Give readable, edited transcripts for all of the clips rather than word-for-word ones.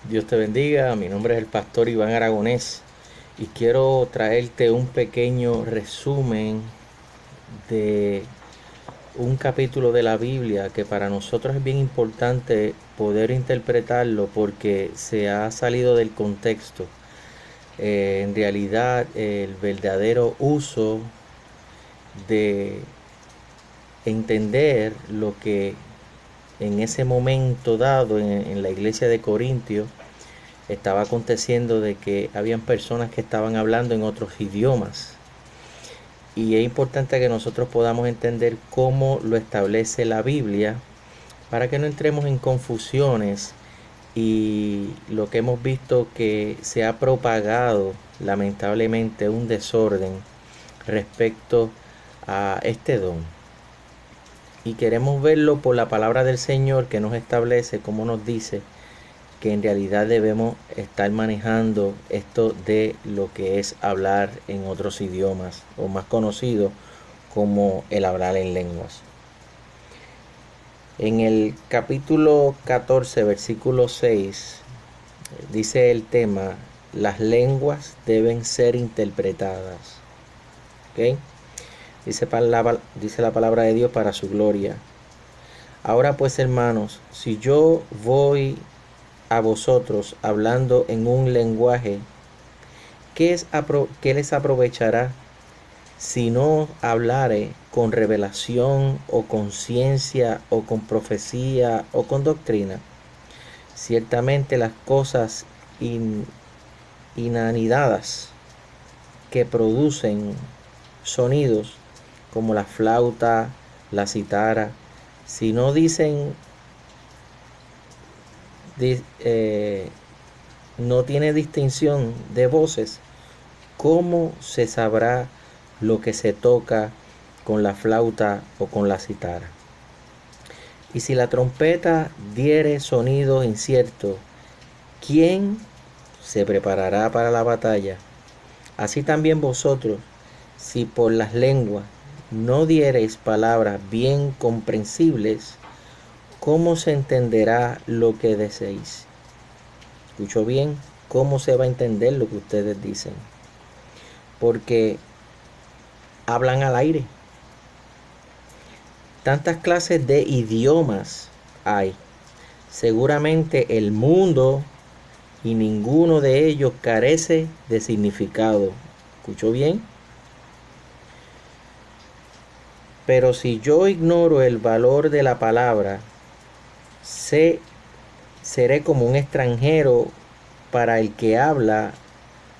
Dios te bendiga, mi nombre es el pastor Iván Aragonés y quiero traerte un pequeño resumen de un capítulo de la Biblia que para nosotros es bien importante poder interpretarlo porque se ha salido del contexto. En realidad el verdadero uso de entender lo que en ese momento dado en la iglesia de Corintio estaba aconteciendo, de que habían personas que estaban hablando en otros idiomas, y es importante que nosotros podamos entender cómo lo establece la Biblia para que no entremos en confusiones y lo que hemos visto, que se ha propagado lamentablemente un desorden respecto a este don, y queremos verlo por la palabra del Señor, que nos establece, como nos dice, que en realidad debemos estar manejando esto de lo que es hablar en otros idiomas, o más conocido como el hablar en lenguas. En el capítulo 14, versículo 6, dice el tema: las lenguas deben ser interpretadas. ¿Ok? Dice la palabra de Dios para su gloria. Ahora pues, hermanos, si yo voy a vosotros hablando en un lenguaje, ¿qué les aprovechará si no hablare con revelación o con ciencia o con profecía o con doctrina? Ciertamente las cosas inanidadas que producen sonidos, como la flauta, la citara, si no dicen, no tiene distinción de voces, ¿cómo se sabrá lo que se toca con la flauta o con la citara? Y si la trompeta diere sonido incierto, ¿quién se preparará para la batalla? Así también vosotros, si por las lenguas no diereis palabras bien comprensibles, ¿cómo se entenderá lo que decéis? Escucho bien, ¿cómo se va a entender lo que ustedes dicen? Porque hablan al aire. Tantas clases de idiomas hay. Seguramente el mundo, y ninguno de ellos carece de significado. ¿Escuchó bien? Pero si yo ignoro el valor de la palabra, seré como un extranjero para el que habla,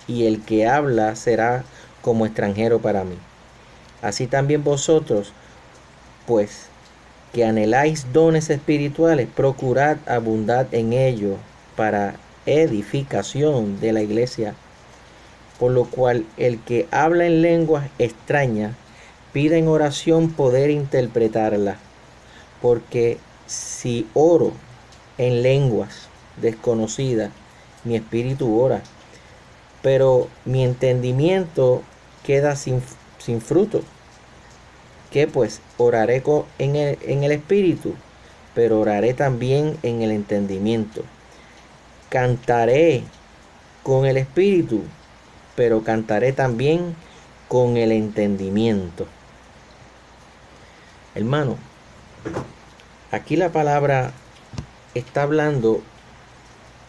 y el que habla será como extranjero para mí. Así también vosotros, pues, que anheláis dones espirituales, procurad abundar en ello para edificación de la iglesia. Por lo cual el que habla en lenguas extrañas pida en oración poder interpretarla. Porque si oro en lenguas desconocidas, mi espíritu ora, pero mi entendimiento queda sin fruto. Que pues oraré en el espíritu, pero oraré también en el entendimiento. Cantaré con el espíritu, pero cantaré también con el entendimiento. Hermano, aquí la palabra está hablando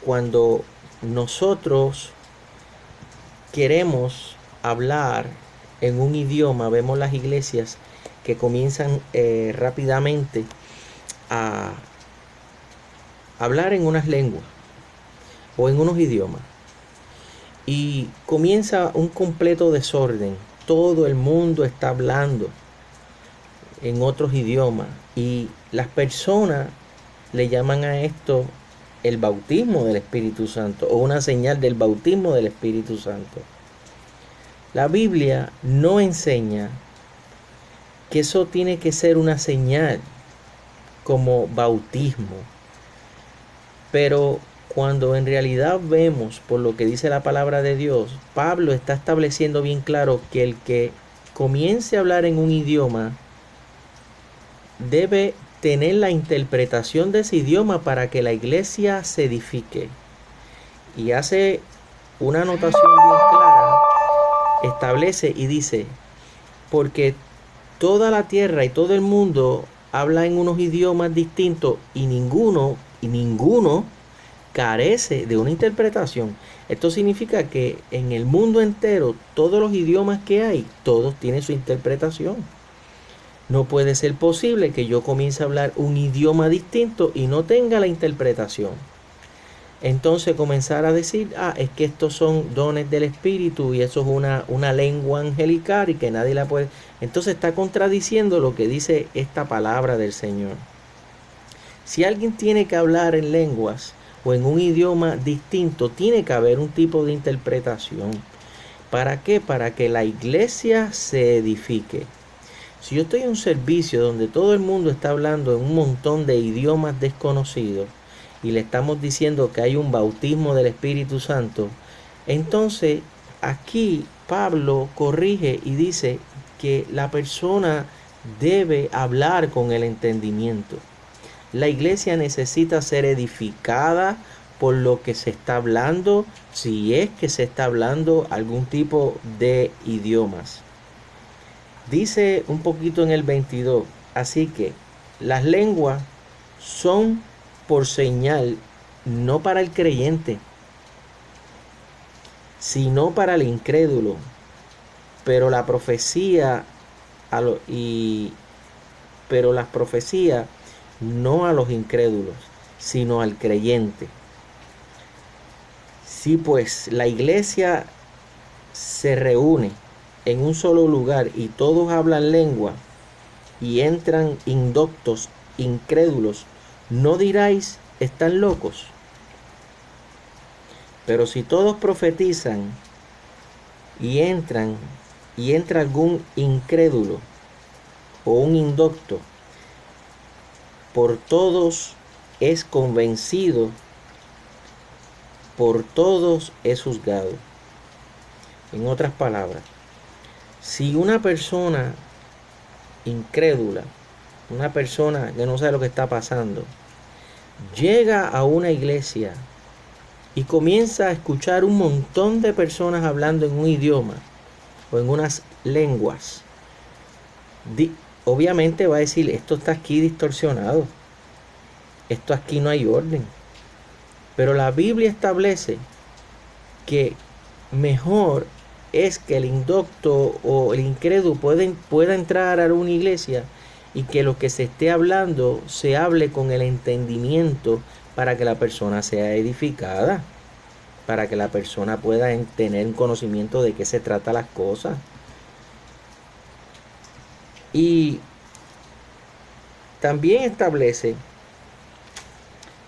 cuando nosotros queremos hablar en un idioma. Vemos las iglesias que comienzan rápidamente a hablar en unas lenguas o en unos idiomas, y comienza un completo desorden. Todo el mundo está hablando en otros idiomas, y las personas le llaman a esto el bautismo del Espíritu Santo, o una señal del bautismo del Espíritu Santo. La Biblia no enseña que eso tiene que ser una señal como bautismo, pero cuando en realidad vemos por lo que dice la palabra de Dios, Pablo está estableciendo bien claro que el que comience a hablar en un idioma debe tener la interpretación de ese idioma para que la iglesia se edifique. y hace una anotación bien clara, establece y dice, porque toda la tierra y todo el mundo habla en unos idiomas distintos y ninguno carece de una interpretación. Esto significa que en el mundo entero, todos los idiomas que hay, todos tienen su interpretación. No puede ser posible que yo comience a hablar un idioma distinto y no tenga la interpretación. Entonces comenzar a decir, es que estos son dones del Espíritu y eso es una lengua angelical y que nadie la puede. Entonces está contradiciendo lo que dice esta palabra del Señor. Si alguien tiene que hablar en lenguas o en un idioma distinto, tiene que haber un tipo de interpretación. ¿Para qué? Para que la iglesia se edifique. Si yo estoy en un servicio donde todo el mundo está hablando en un montón de idiomas desconocidos y le estamos diciendo que hay un bautismo del Espíritu Santo, entonces aquí Pablo corrige y dice que la persona debe hablar con el entendimiento. La iglesia necesita ser edificada por lo que se está hablando, si es que se está hablando algún tipo de idiomas. Dice un poquito en el 22, así que las lenguas son por señal, no para el creyente, sino para el incrédulo. Pero la profecía pero las profecías no a los incrédulos, sino al creyente. Si pues la iglesia se reúne en un solo lugar y todos hablan lengua y entran indoctos, incrédulos, no diráis, están locos. Pero si todos profetizan y entra algún incrédulo o un indocto, por todos es convencido, por todos es juzgado. En otras palabras, si una persona incrédula, una persona que no sabe lo que está pasando, llega a una iglesia y comienza a escuchar un montón de personas hablando en un idioma o en unas lenguas, obviamente va a decir, esto está aquí distorsionado, esto aquí no hay orden. Pero la Biblia establece que mejor es que el indocto o el incrédulo pueda entrar a una iglesia y que lo que se esté hablando se hable con el entendimiento para que la persona sea edificada, para que la persona pueda tener un conocimiento de qué se trata las cosas. Y también establece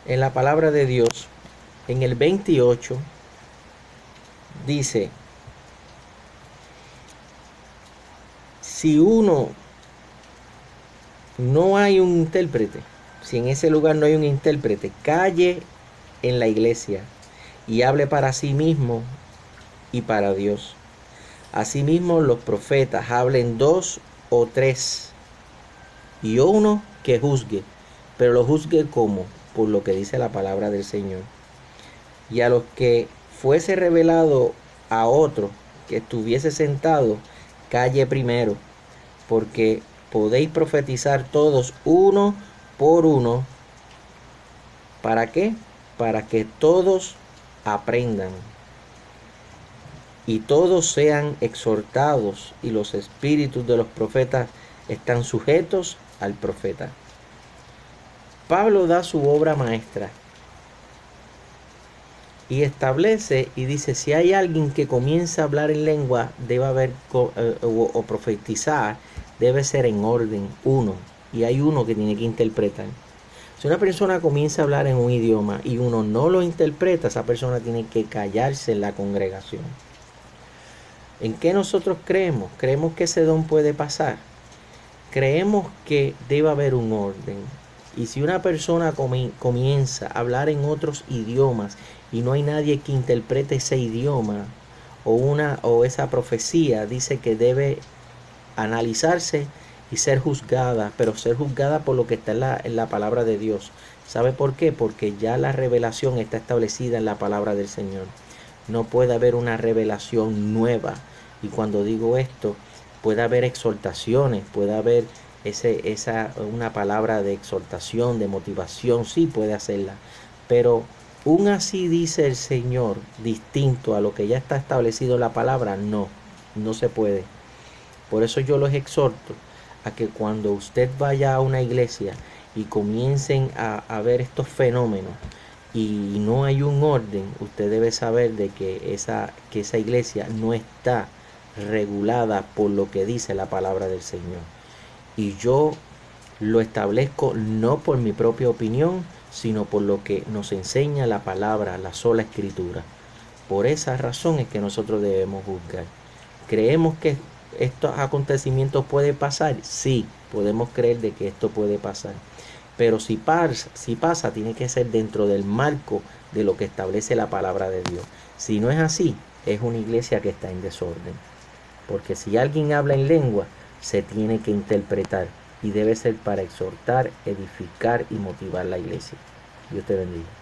en la palabra de Dios, en el 28, dice, si no hay un intérprete, si en ese lugar no hay un intérprete, calle en la iglesia y hable para sí mismo y para Dios. Asimismo los profetas hablen 2 o 3 y uno que juzgue, pero lo juzgue como, por lo que dice la palabra del Señor. Y a los que fuese revelado a otro que estuviese sentado, calle primero, porque podéis profetizar todos uno por uno. ¿Para qué? Para que todos aprendan y todos sean exhortados, y los espíritus de los profetas están sujetos al profeta. Pablo da su obra maestra y establece y dice, si hay alguien que comienza a hablar en lengua, debe haber o profetizar, debe ser en orden, uno, y hay uno que tiene que interpretar. Si una persona comienza a hablar en un idioma y uno no lo interpreta, esa persona tiene que callarse en la congregación. ¿En qué nosotros creemos? ¿Creemos que ese don puede pasar? Creemos que debe haber un orden. Y si una persona comienza a hablar en otros idiomas y no hay nadie que interprete ese idioma o esa profecía, dice que debe analizarse y ser juzgada, pero ser juzgada por lo que está en la palabra de Dios. ¿Sabe por qué? Porque ya la revelación está establecida en la palabra del Señor. No puede haber una revelación nueva. Y cuando digo esto, puede haber exhortaciones, puede haber una palabra de exhortación, de motivación, sí puede hacerla. Pero un así dice el Señor, distinto a lo que ya está establecido en la palabra, no se puede. Por eso yo los exhorto a que cuando usted vaya a una iglesia y comiencen a ver estos fenómenos y no hay un orden, usted debe saber de que esa iglesia no está regulada por lo que dice la palabra del Señor. Y yo lo establezco no por mi propia opinión, sino por lo que nos enseña la palabra, la sola escritura. Por esa razón es que nosotros debemos juzgar. ¿Creemos que estos acontecimientos pueden pasar? Sí, podemos creer de que esto puede pasar. Pero si pasa, tiene que ser dentro del marco de lo que establece la palabra de Dios. Si no es así, es una iglesia que está en desorden. Porque si alguien habla en lengua, se tiene que interpretar y debe ser para exhortar, edificar y motivar la iglesia. Dios te bendiga.